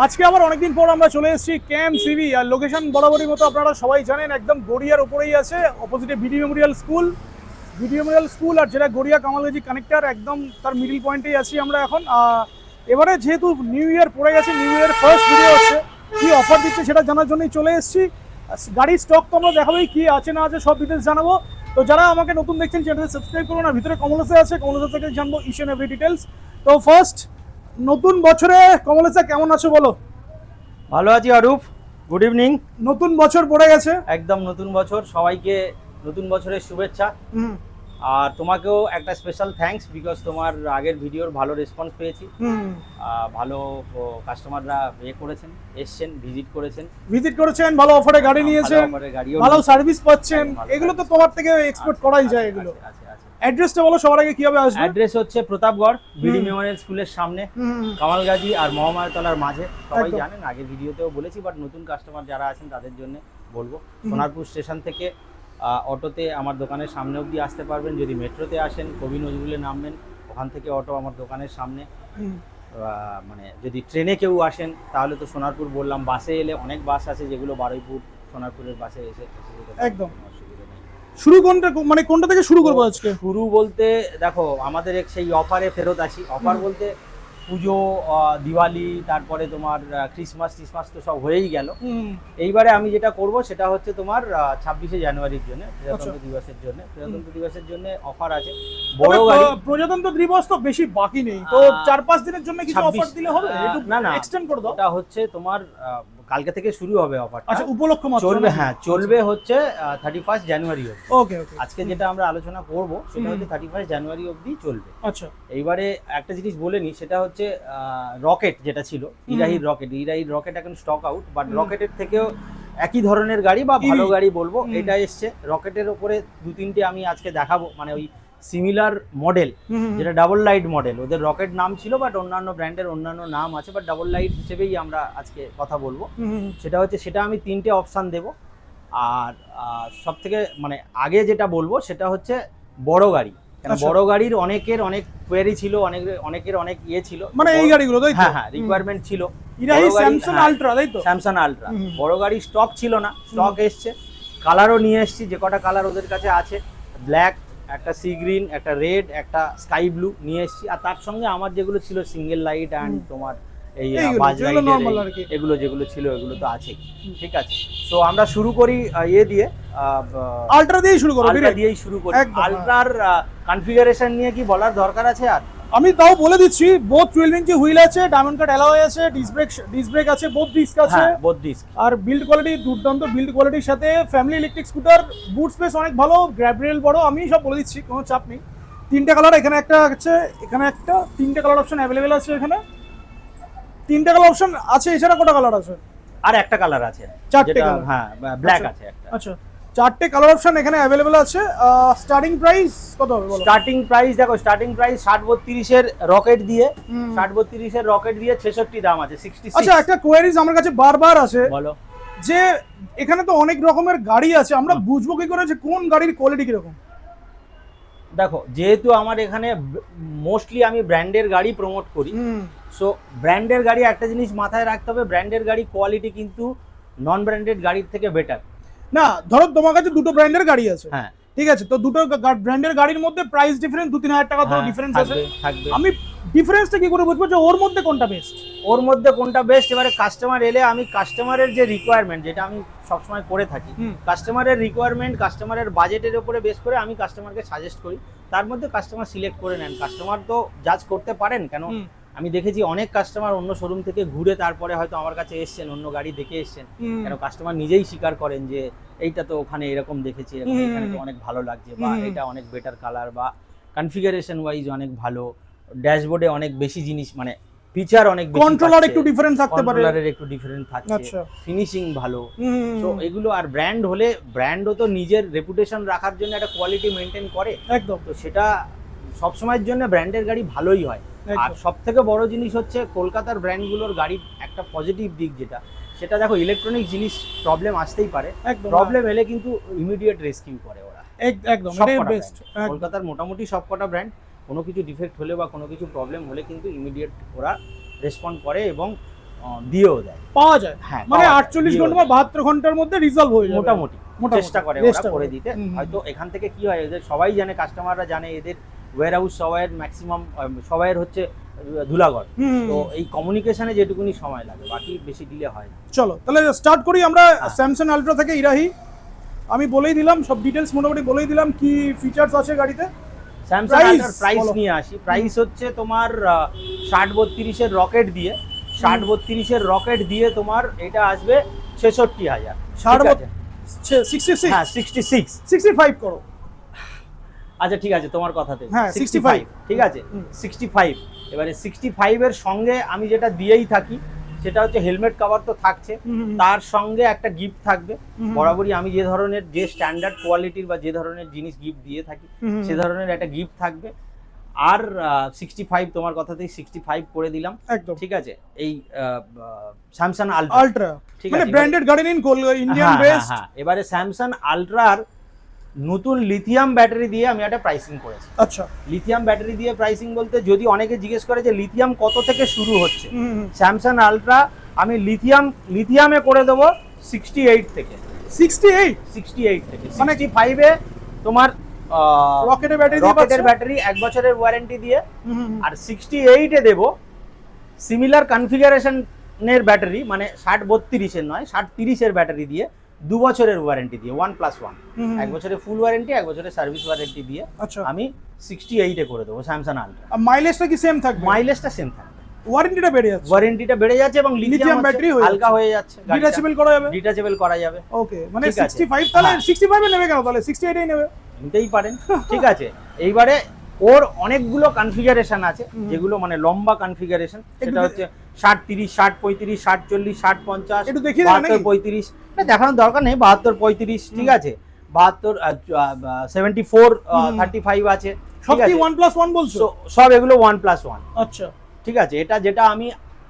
আজকে আবার অনেকদিন পর আমরা চলে এসেছি ক্যাম্প সিবি। আর লোকেশন বরাবরই মতো আপনারা সবাই জানেন, একদম গড়িয়ার উপরেই আছে, অপোজিটে বিডি মেমোরিয়াল স্কুল আর যেটা গড়িয়া কামালগাজী কানেক্টর, একদম তার মিডিল পয়েন্টেই আছি আমরা এখন। এবারে যেহেতু নিউ ইয়ার পড়ে গেছে, নিউ ইয়ার ফার্স্ট ভিডিও হচ্ছে, কি অফার দিচ্ছে সেটা জানার জন্যই চলে এসেছি। গাড়ির স্টক তো আমরা দেখাবোই, কি আছে না আছে সব ডিটেলস জানাবো। তো যারা আমাকে নতুন দেখছেন চ্যানেলটা সাবস্ক্রাইব করুন, আর ভিতরে কমলসে আছে, কমলসা থেকে জানবো ইচ এন্ড এভরি ডিটেলস। তো ফার্স্ট, নতুন বছরে কমলেশা কেমন আছো বলো? ভালো আছি অরূপ, গুড ইভিনিং। নতুন বছর পড়ে গেছে, একদম নতুন বছর, সবাইকে নতুন বছরের শুভেচ্ছা। আর তোমাকেও একটা স্পেশাল থ্যাঙ্কস, বিকজ তোমার আগের ভিডিওর ভালো রেসপন্স পেয়েছি। ভালো কাস্টমাররা করেছেন, এসছেন, ভিজিট করেছেন, ভালো অফারে গাড়ি নিয়েছেন, ভালো সার্ভিস পাচ্ছেন। এগুলো তো তোমার থেকে এক্সপেক্ট করাই যায়। এগুলো অ্যাড্রেসটা বলো সবার আগে, কিভাবে আসবে? অ্যাড্রেস হচ্ছে প্রতাপগড়, বিডি মেমোরিয়াল স্কুলের সামনে, কামালগাজী আর মহামায়াতলার মাঝে। সবাই জানেন, আগের ভিডিওতেও বলেছি, বাট নতুন কাস্টমার যারা আছেন তাদের জন্য বলবো। সোনারপুর স্টেশন থেকে অটোতে আমার দোকানের সামনে অবধি আসতে পারবেন। যদি মেট্রোতে আসেন, কবি নজরুলে নামবেন, ওখান থেকে অটো আমার দোকানের সামনে। মানে যদি ট্রেনে কেউ আসেন তাহলে তো সোনারপুর বললাম, বাসে এলে অনেক বাস আছে যেগুলো বারুইপুর সোনারপুরের বাসে এসে একদম। শুরু কোনটা, মানে কোনটা থেকে শুরু করবো আজকে? শুরু বলতে দেখো, আমাদের সেই অফারে ফেরত আসি। অফার বলতে পুজো, দিওয়ালি, তারপরে তোমার ক্রিসমাস তো সব হয়েই গেল। এইবারে আমি যেটা করব সেটা হচ্ছে তোমার 26শে জানুয়ারির জন্য, প্রজাতন্ত্র দিবসের জন্য অফার আছে। বড় গাড়ি প্রজাতন্ত্র দিবস তো বেশি বাকি নেই, তো 4-5 দিনের জন্য কিছু অফার দিলে হবে? না, এক্সটেন্ড করে দাও। এটা হচ্ছে তোমার কালকে থেকে শুরু হবে অফারটা। আচ্ছা, উপলক্ষ মাত্র চলবে। হ্যাঁ, চলবে হচ্ছে 31 জানুয়ারি অবধি। ওকে। আজকে যেটা আমরা আলোচনা করব সেটা হচ্ছে 31 জানুয়ারি অবধি চলবে। আচ্ছা, এইবারে একটা জিনিস বলে নি, সেটা হচ্ছে রকেট যেটা ছিল, ইরাহির রকেট এখন স্টক আউট। বাট রকেটের থেকেও একই ধরনের গাড়ি বা ভালো গাড়ি বলবো, এটা এসছে। রকেটের ওপরে 2-3টে আমি আজকে দেখাবো, মানে ওই সিমিলার মডেল, যেটা ডাবল লাইট মডেল। ওদের রকেট নাম ছিল, বাট অন্যান্য ব্র্যান্ডের অন্যান্য নাম আছে, বাট ডাবল লাইট হিসেবেই আমরা আজকে কথা বলবো। সেটা আমি 3টে অপশান দেব। আর সব থেকে মানে আগে যেটা বলবো সেটা হচ্ছে বড় গাড়ি। বড় গাড়ির অনেকের অনেক কোয়েরি ছিল, অনেকের অনেক ইয়ে ছিল, মানে এই গাড়িগুলো তাই তো? হ্যাঁ, রিকোয়ারমেন্ট ছিল। স্যামসাং আলট্রা, তাই তো? স্যামসাং আলট্রা বড় গাড়ি স্টক ছিল না, স্টক এসছে। কালারও নিয়ে এসেছি, যে কটা কালার ওদের কাছে আছে, ব্ল্যাক, একটা সি গ্রিন, একটা রেড, একটা স্কাই ব্লু নিয়ে এসেছি। আর তার সঙ্গে আমার যেগুলো ছিল সিঙ্গেল লাইট অ্যান্ড তোমার এই বাজ লাইট, এগুলো যেগুলো ছিল এগুলো তো আছে। ঠিক আছে, সো আমরা শুরু করি দিয়ে আলট্রা দিয়েই শুরু করি। আলট্রার কনফিগারেশন নিয়ে কি বলার দরকার আছে? আর আমি তাও বলে দিচ্ছি, বোথ 12 ইঞ্চি হুইল আছে, ডায়মন্ড কাট অ্যালয় আছে, ডিস্ক ব্রেক আছে, বোথ ডিস্ক আছে। আর বিল্ড কোয়ালিটি দুর্দান্ত, বিল্ড কোয়ালিটির সাথে ফ্যামিলি ইলেকট্রিক স্কুটার, বুট স্পেস অনেক ভালো, গ্র্যাব রেল বড়। আমি সব বলে দিচ্ছি, কোনো চাপ নেই। 3টে কালার, এখানে একটা আছে, এখানে একটা, 3টে কালার অপশন অ্যাভেলেবেল আছে এখানে। 3টে কালার অপশন আছে, এছাড়া কটা কালার আছে? আর একটা কালার আছে, 4টে কালার। হ্যাঁ, ব্ল্যাক আছে একটা। আচ্ছা, 4টে কালার অপশন এখানে অ্যাভেলেবেল আছে। স্টার্টিং প্রাইস কত হবে বলো? স্টার্টিং প্রাইস দেখো, স্টার্টিং প্রাইস 60-32 এর রকেট দিয়ে, 60-32 এর রকেট দিয়ে 66 দাম আছে, 66। আচ্ছা, একটা কোয়েরিজ আমার কাছে বারবার আছে, বলো। যে এখানে তো অনেক রকমের গাড়ি আছে, আমরা বুঝবো কি করে যে কোন গাড়ির কোয়ালিটি কিরকম? দেখো, যেহেতু আমার এখানে মোস্টলি আমি ব্র্যান্ডের গাড়ি প্রমোট করি, সো ব্র্যান্ডের গাড়ি একটা জিনিস মাথায় রাখতে হবে, ব্র্যান্ডের গাড়ি কোয়ালিটি কিন্তু নন ব্র্যান্ডেড গাড়ির থেকে বেটার। না, ধরো তোমার কাছে দুটো ব্র্যান্ডের গাড়ি আছে, হ্যাঁ ঠিক আছে, তো দুটো ব্র্যান্ডের গাড়ির মধ্যে প্রাইস ডিফারেন্স 2-3 হাজার টাকা ধরো ডিফারেন্স আছে। আমি ডিফারেন্সটা কি করে বুঝবো যে ওর মধ্যে কোনটা বেস্ট? এবারে কাস্টমার এলে আমি কাস্টমারের যে রিকোয়ারমেন্ট, যেটা আমি সবসময় করে থাকি, কাস্টমারের রিকোয়ারমেন্ট, কাস্টমারের বাজেটের উপরে বেস করে আমি কাস্টমারকে সাজেস্ট করি। তার মধ্যে কাস্টমার সিলেক্ট করে নেন। কাস্টমার তো জাজ করতে পারেন, কেন আমি দেখেছি অনেক কাস্টমার অন্য শোরুম থেকে ঘুরে তারপরে হয়তো আমার কাছে এসছেন, অন্য গাড়ি দেখে এসছেন। কেন কাস্টমার নিজেই স্বীকার করেন যে এইটা তো ওখানে এরকম দেখেছি, এখানে তো অনেক ভালো লাগছে, বা এটা অনেক বেটার কালার, বা কনফিগারেশন ওয়াইজ অনেক ভালো, ড্যাশবোর্ডে অনেক বেশি জিনিস, মানে ফিচার অনেক বেশি, কন্ট্রোলার একটু ডিফারেন্স থাকতে পারে, কন্ট্রোলারের একটু ডিফারেন্স থাকছে, ফিনিশিং ভালো। সো এগুলো, আর ব্র্যান্ড হলে, ব্র্যান্ডও তো নিজের রেপুটেশন রাখার জন্য একটা কোয়ালিটি মেনটেন করে, একদম। তো সেটা সবসময়ের জন্য ব্র্যান্ডের গাড়ি ভালোই হয়। আর সব থেকে বড় জিনিস হচ্ছে কলকাতার ব্র্যান্ডগুলোর গাড়ির একটা পজিটিভ দিক, যেটা সেটা দেখো, ইলেকট্রনিক জিনিস প্রবলেম আসতেই পারে, প্রবলেম এলে কিন্তু ইমিডিয়েট রেস্কিউ করে ওরা, একদম। কলকাতার মোটামুটি সবকটা ব্র্যান্ড কোনো কিছু ডিফেক্ট হলে বা কোনো কিছু প্রবলেম হলে কিন্তু ইমিডিয়েট ওরা রেসপন্ড করে, এবং দিয়েও দেয়, পাওয়া যায়। হ্যাঁ মানে পাওয়া যায়, 48 দিয়েও ঘন্টা বা দেয়। 72 ঘন্টার মধ্যে রিজলভ হয়ে যাবে মোটামুটি মোটামুটি। চেষ্টা করে চেষ্টা ওরা করে করে। দিতে। হুম, হুম। হয়তো এখান থেকে কি হয়, এদের সবাই জানে, কাস্টমাররা জানে এদের ওয়্যার হাউস সবাইয়ের ম্যাক্সিমাম সবাইয়ের হচ্ছে ধুলাঘর, হুম। তো এই কমিউনিকেশনে যেটুকুনি সময় লাগে, বাকি বেশি ডিলে হয় না। চলো তাহলে স্টার্ট করি আমরা হ্যাঁ। স্যামসাং আলট্রা থেকে ইরাহি। আমি বলেই দিলাম সব ডিটেলস, মোটামুটি বলেই দিলাম কি ফিচার্স আছে গাড়িতে। স্যামসাং Price আলট্রার প্রাইস বলো। নিয়ে আসি। প্রাইস হচ্ছে তোমার 60-32 রকেট দিয়ে, 60-32 রকেট দিয়ে তোমার এটা আসবে 66,000। 66 হ্যাঁ 66। 65 করো। আচ্ছা ঠিক আছে, তোমার কথাতে হ্যাঁ, 65 ঠিক আছে। 65 এবারে 65 এর সঙ্গে আমি যেটা দিয়েই থাকি সেটা হচ্ছে হেলমেট কভার তো থাকছে, তার সঙ্গে একটা গিফট থাকবে। বরাবরই আমি যে ধরনের যে স্ট্যান্ডার্ড কোয়ালিটির বা যে ধরনের জিনিস গিফট দিয়ে থাকি সে ধরনের একটা গিফট থাকবে। আর 65 তোমার কথাতেই 65 করে দিলাম একদম ঠিক আছে। এই স্যামসাং আলট্রা ঠিক মানে আছে, ব্র্যান্ডেড গাড়ি নিন, ইন্ডিয়ান হ্যাঁ, বেস্ট। হ্যাঁ, এবারে স্যামসাং আলট্রার নতুন লিথিয়াম ব্যাটারি দিয়ে আমি একটা প্রাইসিং করেছি। আচ্ছা। লিথিয়াম ব্যাটারি দিয়ে প্রাইসিং বলতে, যদি অনেকে জিজ্ঞেস করে যে লিথিয়াম কত থেকে শুরু হচ্ছে, স্যামসাং আলট্রা আমি লিথিয়ামে করে দেবো 68 থেকে। 68 থেকে মানে 65 এ তোমার রকেটের ব্যাটারি রকেটের ব্যাটারি 1 বছরের ওয়ারেন্টি দিয়ে, আর 68 এ দেবো সিমিলার কনফিগারেশনের ব্যাটারি, মানে 60-32 এর নয় 60-30 এর ব্যাটারি দিয়ে 2 বছরের ওয়ারেন্টি দিয়ে 1+1, 1 বছরের ফুল ওয়ারেন্টি 1 বছরের সার্ভিস ওয়ারেন্টি দিয়ে আচ্ছা আমি 68 এ করে দেবো স্যামসাং আলট্রা। আর মাইলেজটা কি সেম থাকবে? মাইলেজটা সেম থাকবে, ওয়ারেন্টিটা বেড়ে যাচ্ছে, ওয়ারেন্টিটা বেড়ে যাচ্ছে এবং লিথিয়াম ব্যাটারি হালকা হয়ে যাচ্ছে, ডিটাচেবল করা যাবে, ডিটাচেবল করা যাবে। ওকে মানে ঠিক আছে। 65 তাহলে হ্যাঁ। 65 এ নেবে কেন, তাহলে 68 এই নেবে। নিতেই পারেন ঠিক আছে। এইবারে ওর অনেকগুলো কনফিগারেশন আছে যেগুলো মানে লম্বা কনফিগারেশন, সেটা হচ্ছে 60-30, 60-35, 60-40, 60-50, একটু দেখিয়ে দেন নাকি? 72-35, না দেখানোর দরকার নেই, 72-35 ঠিক আছে, 72 74-35 আছে সব ঠিক কি আছে। 1+1 বলছো? সব এগুলো 1+1 আচ্ছা ঠিক আছে। এটা যেটা আমি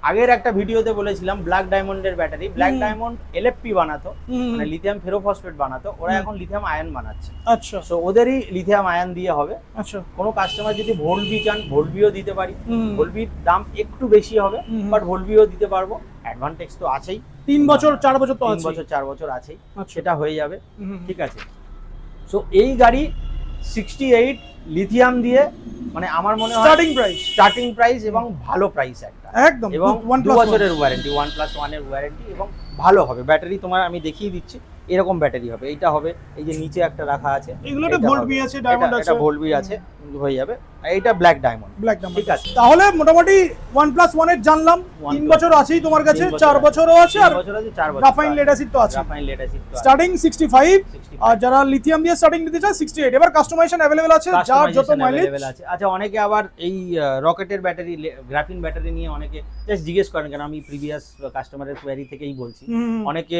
আগের একটা ভিডিওতে বলেছিলাম, ব্ল্যাক ডায়মন্ডের ব্যাটারি, ব্ল্যাক ডায়মন্ড এলএফপি বানাতো, মানে লিথিয়াম ফেরোফসফেট বানাতো, ওরা এখন লিথিয়াম আয়ন বানাচ্ছে। আচ্ছা সো ওদেরই লিথিয়াম আয়ন দিয়ে হবে। আচ্ছা কোনো কাস্টমার যদি ভোল্টবি চান ভোল্টবিও দিতে পারি, ভোল্টবির দাম একটু বেশি হবে বাট ভোল্টবিও দিতে পারবো, অ্যাডভান্টেজ তো আছেই, 3 বছর 4 বছর তো 3 আছে। বছর 4 বছর আছেই, আচ্ছা। সেটা হয়ে যাবে ঠিক আছে। সো এই গাড়ি 68 লিথিয়াম দিয়ে, মানে আমার মনে হয় স্টার্টিং প্রাইস এবং ভালো প্রাইস একটা, একদম, এবং 1+1 2 বছরের ওয়ারেন্টি, 1+1 এর ওয়ারেন্টি, এবং ভালো হবে ব্যাটারি। তোমার আমি দেখিয়ে দিচ্ছি, এরকম ব্যাটারি হবে, এইটা হবে, এই যে নিচে একটা রাখা আছে, এগুলোতে এটা ভোল্টবি হবে, আছে, ডায়মন্ড আছে, এটা ভোল্টবি আছে, হয়ে যাবে। আর এটা ব্ল্যাক ডায়মন্ড ঠিক আছে। তাহলে মোটামুটি 1+1 এর জানলাম, 3 বছর আছেই তোমার কাছে, 4 বছরও আছে, আর 3 বছর আছে, 4 বছর গ্রাফাইন লেড অ্যাসিড তো আছে। গ্রাফাইন লেড অ্যাসিড তো আছে। স্টার্টিং 65, আর যারা লিথিয়াম দিয়ে স্টার্টিং দিতে চায় 68। এবার কাস্টমাইজেশন अवेलेबल আছে, যার যত মাইলেজ আছে। আচ্ছা অনেকে আবার এই রকেটের ব্যাটারি, গ্রাফিন ব্যাটারি নিয়ে অনেকে জাস্ট জিজ্ঞেস করেন, কারণ আমি প্রিভিয়াস কাস্টমারের কোয়ারি থেকেই বলছি, অনেকে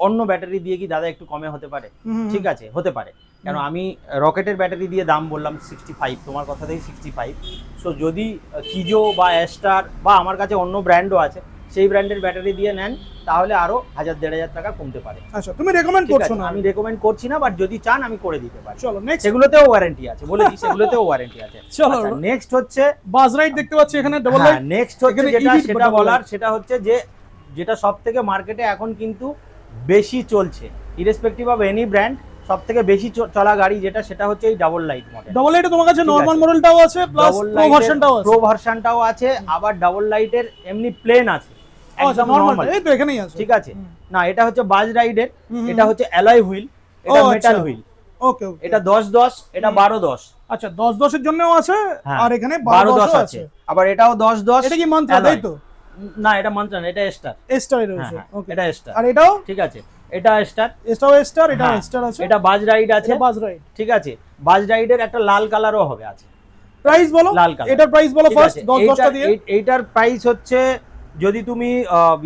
অন্য ব্যাটারি দিয়ে কি দাদা একটু কমে হতে পারে, ঠিক আছে হতে পারে, কেন আমি রকেটের ব্যাটারি দিয়ে দাম বললাম 65, তোমার কথাতেই 65। সো যদি কিজো বা অ্যাস্টার বা আমার কাছে অন্য ব্র্যান্ডও আছে, সেই ব্র্যান্ডের ব্যাটারি দিয়ে নেন তাহলে আরো 1000-1500 টাকা কমতে পারে। আচ্ছা তুমি রেকমেন্ড করছো না? আমি রেকমেন্ড করছি না, বাট যদি চান আমি করে দিতে পারি। চলো নেক্সট, সেগুলোতেও ওয়ারেন্টি আছে, বলে দিই সেগুলোতেও ওয়ারেন্টি আছে। চলো নেক্সট হচ্ছে বাস রাইড দেখতে পাচ্ছি এখানে, ডাবল লাইট। নেক্সট হচ্ছে যেটা বলার, সেটা হচ্ছে যে যেটা সবথেকে মার্কেটে এখন কিন্তু বেশি চলছে, ইরেসপেক্টিভ অফ এনি ব্র্যান্ড, সবথেকে বেশি চলা গাড়ি যেটা, সেটা হচ্ছে এই ডাবল লাইট মডেল। ডাবল লাইটে তোমার কাছে নরমাল মডেলটাও আছে, প্লাস প্রো ভার্সনটাও আছে। প্রো ভার্সনটাও আছে, আবার ডাবল লাইটের এমনি প্লেন আছে, একদম নরমাল, এই তো এখানেই আছে ঠিক আছে। না এটা হচ্ছে বাজ রাইডের, এটা হচ্ছে অ্যালয় হুইল, এটা মেটাল হুইল। ওকে ওকে, এটা 10-10, এটা 12-10। আচ্ছা 10-10 এর জন্যও আছে, আর এখানে 12-10 আছে, আবার এটাও 10-10। এটা কি মান্ত্রা, তাই তো? না এটা মান্ত্রা না, এটা স্টার, স্টারে রয়েছে। ওকে, এটা স্টার। আর এটাও ঠিক আছে, এটা স্টার, এটাও স্টার, এটা স্টার আছে। এটা বাজ রাইড আছে, এটা বাজ রাইড, ঠিক আছে। বাজ রাইডের একটা লাল কালারও হবে আছে। প্রাইস বলো, লাল কালার, এটার প্রাইস বলো ফার্স্ট, 10-10টা দিয়ে। এইটার প্রাইস হচ্ছে, যদি তুমি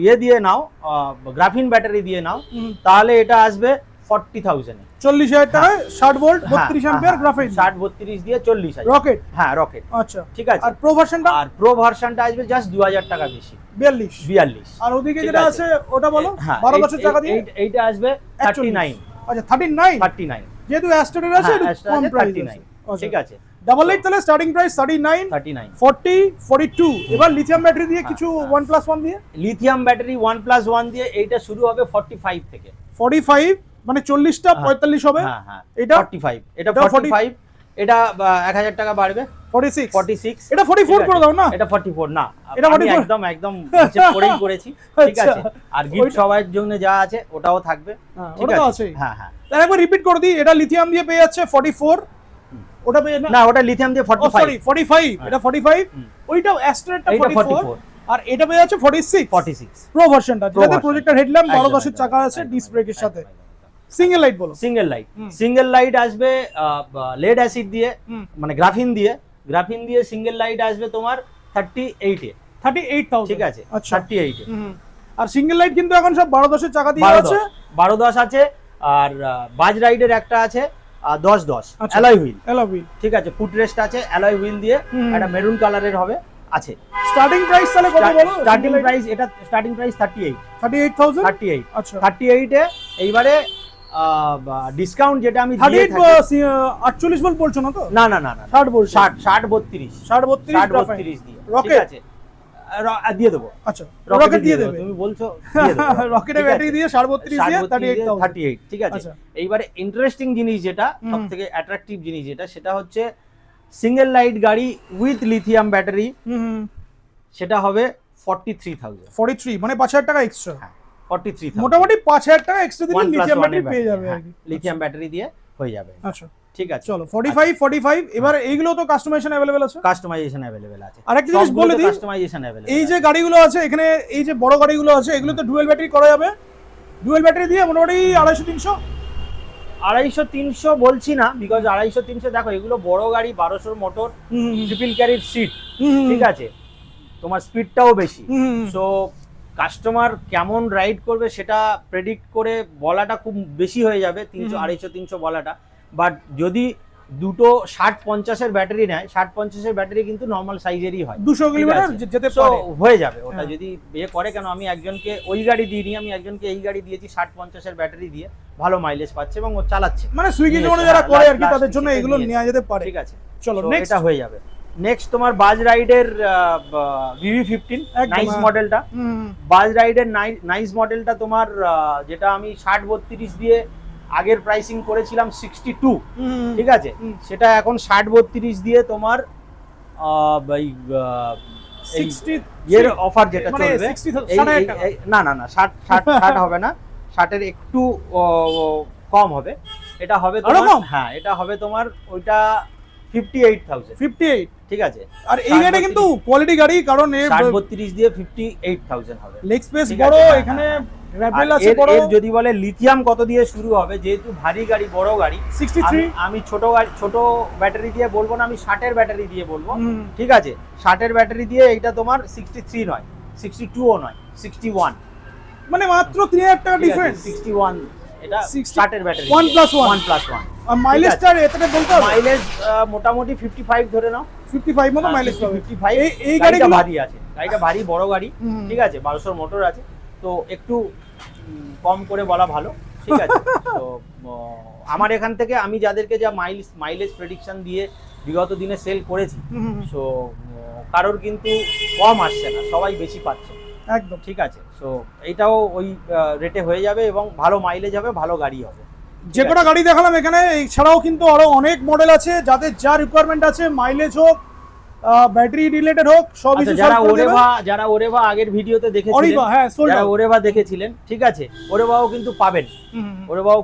ইয়ে দিয়ে নাও, গ্রাফিন ব্যাটারি দিয়ে নাও, তাহলে এটা আসবে 40,000 এ, 40,000 টাকায় 60 ভোল্ট 32 অ্যাম্পিয়ার গ্রাফাইন, 60-32 দিয়ে 40,000 রকেট। হ্যাঁ রকেট, আচ্ছা ঠিক আছে। আর প্রো ভার্সনটা, আর প্রো ভার্সনটা আসবে জাস্ট 2000 টাকা বেশি, 42। আর ওদিকে যেটা আছে ওটা বলো, 12 বছর টাকা দিয়ে। এইটা আসবে 39। আচ্ছা 39, যেহেতু যেহেতু অ্যাস্টারের আছে একটু কম প্রাইস আছে। ঠিক আছে। ডাবল এইট তাহলে স্টার্টিং প্রাইস 39, 40, 42। এবার লিথিয়াম ব্যাটারি দিয়ে কিছু 1+1 দিয়ে, লিথিয়াম ব্যাটারি 1+1 দিয়ে এইটা শুরু হবে 45 থেকে। 45 মানে 40টা 45 হবে। হ্যাঁ হ্যাঁ, এটা 45, এটা 45, এটা 1000 টাকা বাড়বে 46। 46, এটা 44 করে দাও না, এটা 44 না, এটা আমি 44 একদম একদম হিসেব করেই করেছি, ঠিক আচ্ছা। আছে। আর গিফট সবার জন্য যা আছে ওটাও থাকবে, ঠিক ওটা তো আছে। আছেই। হ্যাঁ হ্যাঁ, তাহলে একবার রিপিট করে দিই, এটা লিথিয়াম দিয়ে পেয়ে যাচ্ছে 44, ওটা পেয়ে না ওটা লিথিয়াম দিয়ে 45, 45, এটা 45, ওইটা অ্যাস্ট্রাটা এইটা 44, 44, আর এটা পেয়ে যাচ্ছে 46 প্রো ভার্সনটা, যেটাতে version। প্রজেক্টর হেডল্যাম্প 12-10 এর একদম, চাকা আছে, একদম, ডিস্ক ব্রেকের সাথে। একদম, একদম। সিঙ্গেল লাইট বলো। সিঙ্গেল লাইট আসবে লেড অ্যাসিড দিয়ে, মানে গ্রাফিন দিয়ে সিঙ্গেল লাইট আসবে তোমার 38 এ, 38,000, ঠিক আছে, আচ্ছা 38 এ। আর সিঙ্গেল লাইট কিন্তু এখন সব 12-10 এর চাকা দিয়ে 12-10 আছে। 12-10 আছে, আর বাজ রাইডের একটা আছে 10-10 আচ্ছা। অ্যালয় হুইল, এলওভি, ঠিক আছে, ফুট রেস্ট আছে অ্যালয় হুইল দিয়ে, একটা মেরুন কালারের হবে আছে। স্টার্টিং প্রাইস তাহলে কত বলো? স্টার্টিং প্রাইস, এটা স্টার্টিং প্রাইস 38, 38,000, আচ্ছা 38 এ। এইবারে ডিসকাউন্ট যেটা আমি দিয়ে 38 থাকি, 48 বল বলছো না তো? না না না না, 60 বলছো? 60 32 32 দিয়ে, Rocket? ঠিক আছে, দিয়ে দেবো, আচ্ছা রকেট দিয়ে দেবে, তুমি বলছো দিয়ে দেবো। রকেটের ব্যাটারি দিয়ে 32 দিয়ে 38,000, 38, ঠিক আছে। আচ্ছা। এইবারে ইন্টারেস্টিং জিনিস যেটা, সবথেকে অ্যাট্রাকটিভ জিনিস যেটা, সেটা হচ্ছে সিঙ্গেল লাইট গাড়ি উইথ লিথিয়াম ব্যাটারি, সেটা হবে 43,000, 43 মানে 5,000 টাকা এক্সট্রা। হ্যাঁ 43,000, মোটামুটি 5,000 টাকা এক্সট্রা দিলে 1+1 লিথিয়াম ব্যাটারি এর পেয়ে যাবে ব্যাটারি, আর কি। লিথিয়াম ব্যাটারি দিয়ে হয়ে যাবে, আচ্ছা ঠিক আছে। চলো 45 এবার এইগুলো তো কাস্টমাইজেশন अवेलेबल আছে, কাস্টমাইজেশন अवेलेबल আছে। আরেকটা জিনিস বলে দিই, কাস্টমাইজেশন अवेलेबल, এই যে গাড়িগুলো আছে এখানে, এই যে বড় গাড়িগুলো আছে, এগুলো তো ডুয়াল ব্যাটারি করা যাবে। ডুয়াল ব্যাটারি দিয়ে মোটামুটি 250-300, 250-300 বলছি না, বিকজ 250-300 দেখো এগুলো বড় গাড়ি, 1200 মোটর, ট্রিপল ক্যারির সিট, ঠিক আছে, তোমার স্পিডটাও বেশি, সো কাস্টমার কেমন রাইড করবে সেটা প্রেডিক্ট করে বলাটা খুব বেশি হয়ে যাবে, 250-300 বলাটা। বাট যদি দুটো 60-50 এর ব্যাটারি নেয়, 60-50 এর ব্যাটারি কিন্তু নর্মাল সাইজেরই হয়, 200 কিলোমিটার যেতে So, পারে। হয়ে যাবে ওটা হ্যাঁ। যদি ইয়ে করে। কেন আমি একজনকে ওই গাড়ি দিইনি, আমি একজনকে এই গাড়ি দিয়েছি 60-50 এর ব্যাটারি দিয়ে, ভালো মাইলেজ পাচ্ছে এবং ও চালাচ্ছে, মানে সুইগি নিয়েছে, যেমন যারা হ্যাঁ, করে আর কি, last তাদের জন্য seat এ এগুলো নিয়েছে। নেওয়া যেতে পারে। ঠিক আছে, চলো So, নেক্সট। এটা হয়ে যাবে। নেক্সট তোমার বাজ রাইডের VV15 একদম, নাইস হ্যাঁ। মডেলটা, বাজ রাইডের নাইস মডেলটা তোমার, যেটা আমি 60-32 দিয়ে আগের প্রাইসিং করেছিলাম 62, ঠিক আছে, সেটা এখন 60-32 দিয়ে তোমার এই 60 এর অফার যেটা মানে চলবে, 60,000 টাকা। না না না 60 হবে না, 60 একটু কম হবে, এটা হবে তোমার, কম? হ্যাঁ এটা হবে তোমার ওইটা 58,000, 58, ঠিক আছে। আর এই গাড়িটা কিন্তু কোয়ালিটি গাড়ি, কারণ এর 60-32 দিয়ে 58,000 হবে, লেগ স্পেস ঠিক বড়, আছে, হ্যাঁ, এখানে আর র্যাপেল আছে বড়। এর যদি বলে লিথিয়াম কত দিয়ে শুরু হবে, যেহেতু ভারী গাড়ি, বড় গাড়ি, 63, আমি ছোট গাড়ি, ছোট ব্যাটারি দিয়ে বলবো না, আমি 60 এর ব্যাটারি দিয়ে বলবো, ঠিক আছে। 60 এর ব্যাটারি দিয়ে এইটা তোমার 63 নয়, 62 ও নয়, 61, মানে মাত্র 3,000 টাকা ডিফারেন্স। 61, এটা 60 60 এর ব্যাটারি 1+1, আর মাইলেজটা এতটা বলতে হবে, মাইলেজ মোটামুটি 55 ধরে নাও, 55 মতো মাইলেজ পাবে। 55। এই গাড়িটা গাড়িগুলো ভারী আছে, গাড়িটা ভারী, বড় গাড়ি, ঠিক আছে, 1200 মোটর আছে, তো একটু কম করে বলা ভালো, ঠিক আছে। তো আমার এখান থেকে আমি যাদেরকে যা মাইলেজ প্রেডিকশন দিয়ে বিগত দিনে সেল করেছি, সো কারোর কিন্তু কম আসছে না, সবাই বেশি পাচ্ছে, একদম ঠিক আছে। সো এইটাও ওই রেটে হয়ে যাবে এবং ভালো মাইলেজ হবে, ভালো গাড়ি হবে। যে কটা গাড়ি দেখালাম এখানে, এছাড়াও কিন্তু আরো অনেক মডেল আছে, যাদের যা রিকোয়ারমেন্ট আছে, মাইলেজ হোক, ব্যাটারি রিলেটেড হোক, সব আচ্ছা, কিছু যারা ওরেভা আগের ভিডিওতে দেখেছিলেন, অরিভা, হ্যাঁ সোল্ড যারা ওরেভা দেখেছিলেন, ঠিক আছে, ওরেভাও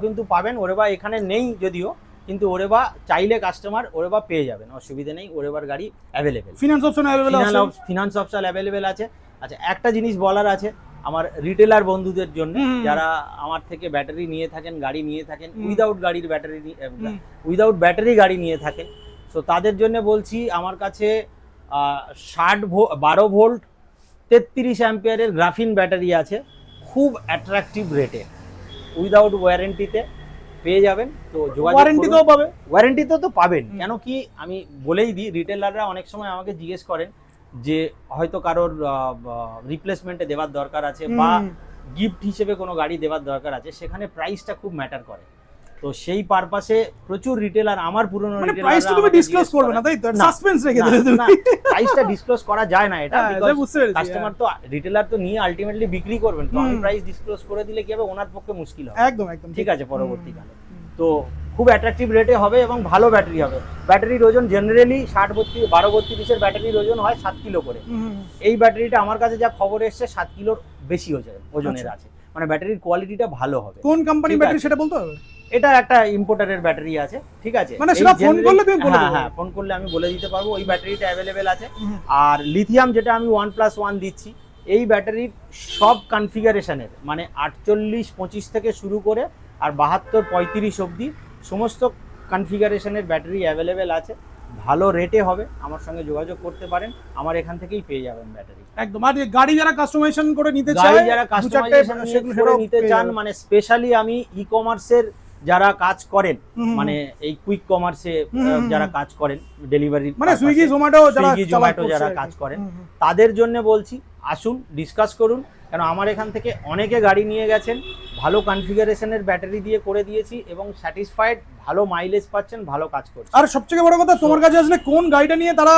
কিন্তু পাবেন, ওরেভা এখানে নেই যদিও, কিন্তু ওরেভা চাইলে কাস্টমার ওরেভা পেয়ে যাবেন, অসুবিধা নেই, ওরেভার গাড়ি অ্যাভেলেবেল, ফিনান্স অপশন अवेलेबल আছে, ফিনান্স অপশন অ্যাভেলেবেল আছে। আচ্ছা, একটা জিনিস বলার আছে আমার রিটেলার বন্ধুদের জন্য, যারা আমার থেকে ব্যাটারি নিয়ে থাকেন, গাড়ি নিয়ে থাকেন, উইদাউট ব্যাটারি গাড়ি নিয়ে থাকেন, সো তাদের জন্য বলছি, আমার কাছে 12 ভোল্ট 33 অ্যাম্পিয়ারের গ্রাফিন ব্যাটারি আছে, খুব অ্যাট্রাকটিভ রেটে, উইদাউট ওয়ারেন্টিতে পেয়ে যাবেন। তো ওয়ারেন্টিতেও পাবে, ওয়ারেন্টিতে তো পাবেন, কেন কি আমি বলেই দিই, রিটেলাররা অনেক সময় আমাকে জিজ্ঞেস করেন যে হয়তো কারোর রিপ্লেসমেন্টে দেওয়ার দরকার আছে বা গিফট হিসেবে কোনো গাড়ি দেওয়ার দরকার আছে, সেখানে প্রাইসটা খুব ম্যাটার করে। তো তো সেই পারপাসে প্রচুর রিটেলার, আমার পুরনো মানে প্রাইসটা তুমি ডিসক্লোজ করবে না তাই তো, সাসপেন্স রেখে দেবে তুমি। প্রাইসটা ডিসক্লোজ করা যায় না, এটা হ্যাঁ, বুঝতে পেরেছি, কাস্টমার তো রিটেলার তো নিয়ে আলটিমেটলি বিক্রি করবেন, তো আমি প্রাইস ডিসক্লোজ করে দিলে কি হবে, ওনার পক্ষে মুশকিল হবে। একদম একদম ঠিক আছে, পরবর্তীকালে তো খুব অ্যাট্রাকটিভ রেটে হবে এবং ভালো ব্যাটারি হবে। ব্যাটারির ওজন জেনারেলি 12-32 ব্যাটারির ওজন হয় 7 কিলো করে। এই ব্যাটারিটা আমার কাছে যা খবর এসছে 7 কিলোর বেশি ওজনের আছে, মানে ব্যাটারির কোয়ালিটিটা ভালো হবে। কোন কোম্পানির ব্যাটারি সেটা বলতে হবে? এটা একটা ইম্পোর্টারের ব্যাটারি আছে, ঠিক আছে, মানে সেটা ফোন করলে তুমি বলে দেবে? হ্যাঁ, ফোন করলে আমি বলে দিতে পারবো। ওই ব্যাটারিটা অ্যাভেলেবেল আছে। আর লিথিয়াম যেটা আমি 1+1 দিচ্ছি, এই ব্যাটারির সব কনফিগারেশনের মানে 48-25 থেকে শুরু করে আর 72-35 অবধি সমস্ত কনফিগারেশনের ব্যাটারি অ্যাভেলেবেল আছে। ভালো রেটে হবে, আমার সঙ্গে যোগাযোগ করতে পারেন, আমার এখান থেকেই পেয়ে যাবেন ব্যাটারি একদম। আর গাড়ি যারা কাস্টমাইজেশন করে নিতে চায়, গাড়ি যারা কাস্টমাইজেশন করে নিতে চান, মানে স্পেশালি আমি ই কমার্সের যারা কাজ করেন, মানে এই কুইক কমার্সে যারা কাজ করেন, ডেলিভারি মানে সুইগি জোম্যাটো যারা কাজ করেন, তাদের জন্য বলছি আসুন ডিসকাস করুন, কারণ আমার এখান থেকে অনেকে গাড়ি নিয়ে গেছেন, ভালো কনফিগারেশনের ব্যাটারি দিয়ে করে দিয়েছি এবং স্যাটিসফাইড, ভালো মাইলেজ পাচ্ছেন, ভালো কাজ করছে। আর সবথেকে বড় কথা, তোমার কাছে আসলে কোন গাড়িটা নিয়ে তারা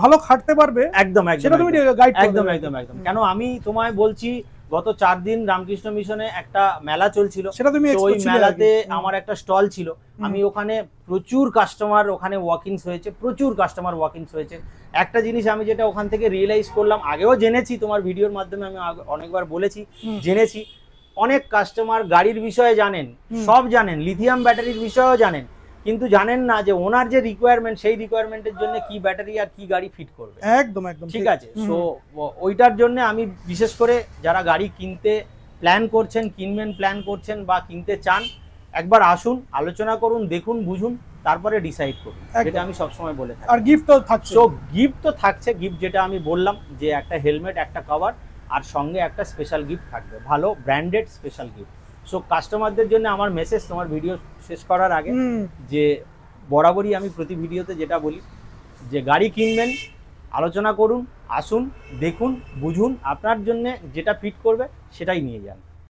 ভালো খাটতে পারবে, একদম সেটা তুমি গাইড একদম একদম একদম। কেন আমি তোমায় বলছি, গত 4 দিন রামকৃষ্ণ মিশনে একটা মেলা চলছিল, সেটা তুমি ওই মেলাতে আমার একটা স্টল ছিল, আমি ওখানে প্রচুর কাস্টমার ওখানে ওয়াকিংস হয়েছে, প্রচুর কাস্টমার ওয়াকিংস হয়েছে। একটা জিনিস আমি যেটা ওখান থেকে রিয়েলাইজ করলাম, আগেও জেনেছি, তোমার ভিডিওর মাধ্যমে আমি অনেকবার বলেছি, জেনেছি, অনেক কাস্টমার গাড়ির বিষয়ে জানেন, সব জানেন, লিথিয়াম ব্যাটারির বিষয়েও জানেন, কিন্তু জানেন না যে ওনার যে রিকোয়ারমেন্ট, সেই রিকোয়ারমেন্টের জন্য কি ব্যাটারি আর কি গাড়ি ফিট করবে। একদম একদম ঠিক আছে। সো ওইটার জন্য আমি বিশেষ করে যারা গাড়ি কিনতে প্ল্যান করছেন, কিনবেন প্ল্যান করছেন বা কিনতে চান, একবার আসুন, আলোচনা করুন, দেখুন, বুঝুন, তারপরে ডিসাইড করুন, যেটা আমি সবসময় বলে থাকি। আর গিফট তো থাকছে। সো গিফট তো থাকছে, গিফট যেটা আমি বললাম যে একটা হেলমেট, একটা কভার, আর সঙ্গে একটা স্পেশাল গিফট থাকবে, ভালো ব্র্যান্ডেড স্পেশাল গিফট। সো কাস্টমারদের জন্য আমার মেসেজ তোমার ভিডিও শেষ করার আগে, যে বরাবরই আমি প্রতি ভিডিওতে যেটা বলি, যে গাড়ি কিনবেন, আলোচনা করুন, আসুন, দেখুন, বুঝুন, আপনার জন্য যেটা ফিট করবে সেটাই নিয়ে যান।